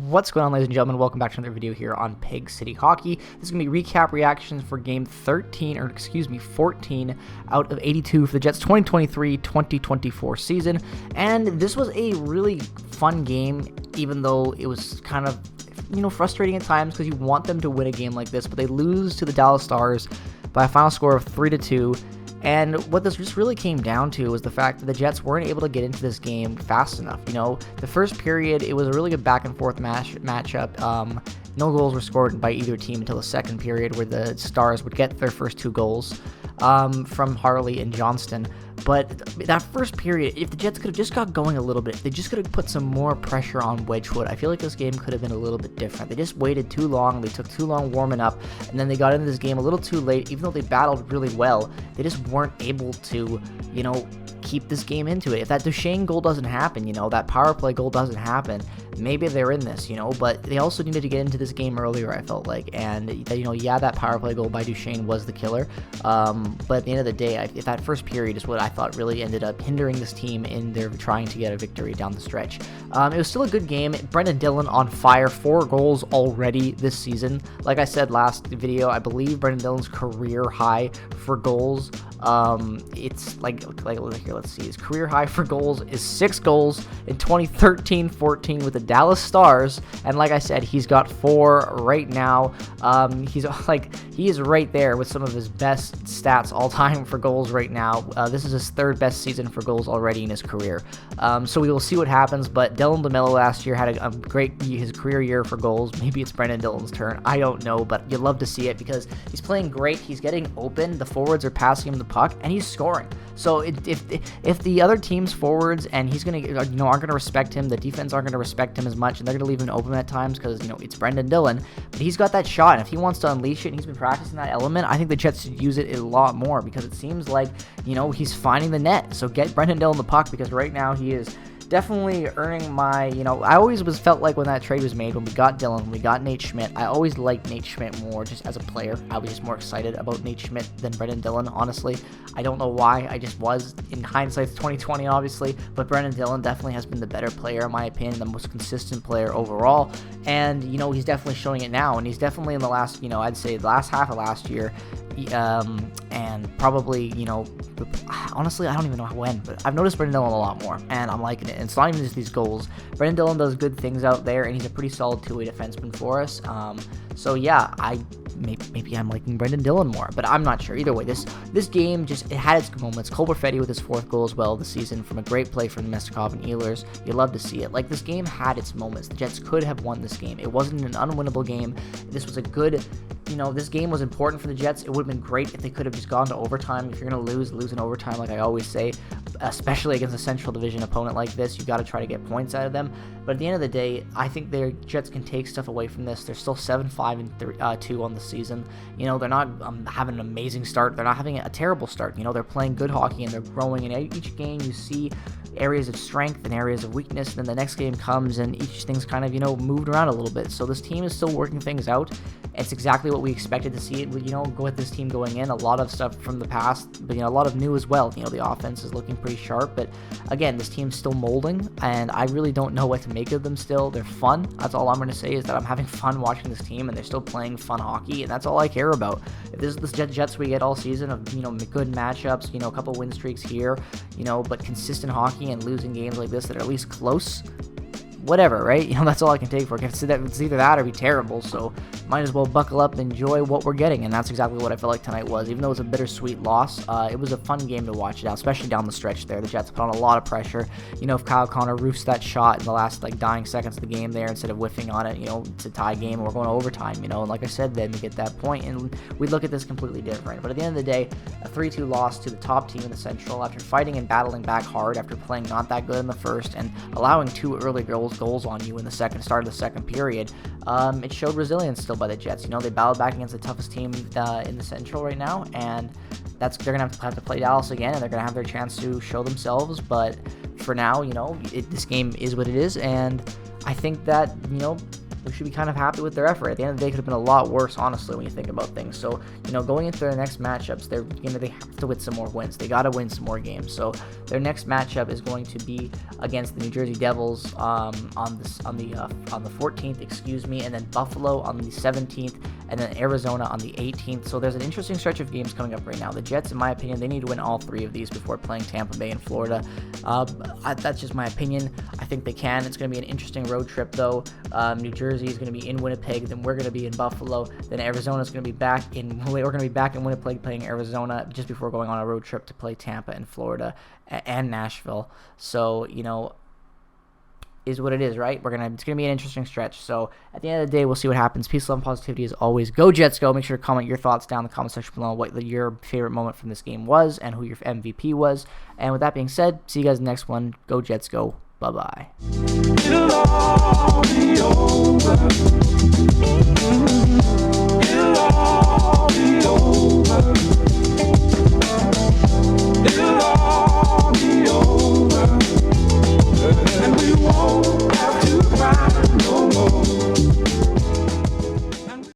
What's going on, ladies and gentlemen? Welcome back to another video here on Pig City Hockey. This is going to be recap reactions for game 14 out of 82 for the Jets 2023-2024 season. And this was a really fun game, even though it was kind of, frustrating at times because you want them to win a game like this, but they lose to the Dallas Stars by a final score of 3-2. And what this just really came down to was the fact that the Jets weren't able to get into this game fast enough. The first period, it was a really good back-and-forth matchup. No goals were scored by either team until the second period, where the Stars would get their first two goals from Harley and Johnston. But that first period, if the Jets could have just got going a little bit, they just could have put some more pressure on Wedgwood. I feel like this game could have been a little bit different. They just waited too long. They took too long warming up, and then they got into this game a little too late. Even though they battled really well, they just weren't able to, keep this game into it. If that Duchesne goal doesn't happen, that power play goal doesn't happen, maybe they're in this, but they also needed to get into this game earlier, I felt like. And, that power play goal by Duchesne was the killer. But at the end of the day, if that first period is what I thought really ended up hindering this team in their trying to get a victory down the stretch. It was still a good game. Brendan Dillon on fire, 4 goals already this season. Like I said last video, I believe Brendan Dillon's career high for goals. It's like here, let's see. His career high for goals is 6 goals in 2013-14 with the Dallas Stars, and like I said, he's got 4 right now. He is right there with some of his best stats all time for goals right now. This is his 3rd best season for goals already in his career. So we will see what happens. But Dylan DeMello last year had a great his career year for goals. Maybe it's Brendan Dillon's turn. I don't know, but you love to see it because he's playing great. He's getting open. The forwards are passing him the puck, and he's scoring. So if the other team's forwards and he's gonna aren't gonna respect him, the defense aren't gonna respect him as much, and they're gonna leave him open at times because it's Brendan Dillon. But he's got that shot, and if he wants to unleash it, and he's been practicing that element, I think the Jets should use it a lot more because it seems like he's finding the net. So get Brendan Dillon the puck because right now he is definitely earning my, I always felt like when that trade was made, when we got Dillon, when we got Nate Schmidt, I always liked Nate Schmidt more just as a player. I was just more excited about Nate Schmidt than Brendan Dillon, honestly. I don't know why, I just was. In hindsight, it's 2020, obviously, but Brendan Dillon definitely has been the better player, in my opinion, the most consistent player overall, and, he's definitely showing it now, and he's definitely in the last, I'd say the last half of last year, and probably, honestly, I don't even know when, but I've noticed Brendan Dillon a lot more, and I'm liking it. And it's not even just these goals. Brendan Dillon does good things out there, and he's a pretty solid two-way defenseman for us. So yeah, maybe I'm liking Brendan Dillon more, but I'm not sure. Either way, this game it had its moments. Cole Perfetti with his 4th goal as well this season from a great play from the Mestikov and Ehlers. You love to see it. Like, this game had its moments. The Jets could have won this game. It wasn't an unwinnable game. This was a good, this game was important for the Jets. It would have been great if they could have just gone to overtime. If you're going to lose in overtime, like I always say, especially against a Central Division opponent like this, you got to try to get points out of them. But at the end of the day, I think their Jets can take stuff away from this. They're still 7-5-2 on the season. They're not having an amazing start. They're not having a terrible start. They're playing good hockey and they're growing. In each game, you see areas of strength and areas of weakness. And then the next game comes and each thing's kind of, moved around a little bit. So this team is still working things out. It's exactly what we expected to see it, go with this team going in. A lot of stuff from the past, but, a lot of new as well. The offense is looking pretty sharp, but again, this team's still molding, and I really don't know what to make of them still. They're fun. That's all I'm going to say is that I'm having fun watching this team, and they're still playing fun hockey, and that's all I care about. If this is the Jets we get all season of, good matchups, a couple win streaks here, but consistent hockey and losing games like this that are at least close, whatever, right? That's all I can take for it. It's either that or be terrible, so might as well buckle up and enjoy what we're getting, and that's exactly what I felt like tonight was. Even though it was a bittersweet loss, it was a fun game to watch it out, especially down the stretch there. The Jets put on a lot of pressure. If Kyle Connor roofs that shot in the last, dying seconds of the game there instead of whiffing on it, to tie game, we're going to overtime, and like I said, then we get that point, and we look at this completely different. But at the end of the day, a 3-2 loss to the top team in the Central after fighting and battling back hard, after playing not that good in the first, and allowing 2 early goals on you in the start of the second period, it showed resilience still by the Jets. They battled back against the toughest team in the Central right now, and they're gonna have to play Dallas again, and they're gonna have their chance to show themselves. But for now, this game is what it is, and I think that we should be kind of happy with their effort. At the end of the day, it could have been a lot worse, honestly, when you think about things. So, going into their next matchups, they have to win some more wins. They got to win some more games. So their next matchup is going to be against the New Jersey Devils on the 14th, and then Buffalo on the 17th, and then Arizona on the 18th. So there's an interesting stretch of games coming up right now. The Jets, in my opinion, they need to win all 3 of these before playing Tampa Bay and Florida. That's just my opinion. I think they can. It's going to be an interesting road trip, though. New Jersey is going to be in Winnipeg, then we're going to be in Buffalo, then Arizona is going to be back in Winnipeg playing Arizona just before going on a road trip to play Tampa and Florida and Nashville. So, is what it is, right? It's gonna be an interesting stretch. So at the end of the day, we'll see what happens. Peace, love, and positivity as always. Go Jets, go! Make sure to comment your thoughts down in the comment section below, what your favorite moment from this game was and who your MVP was. And with that being said, see you guys in the next one. Go Jets, go! Bye bye.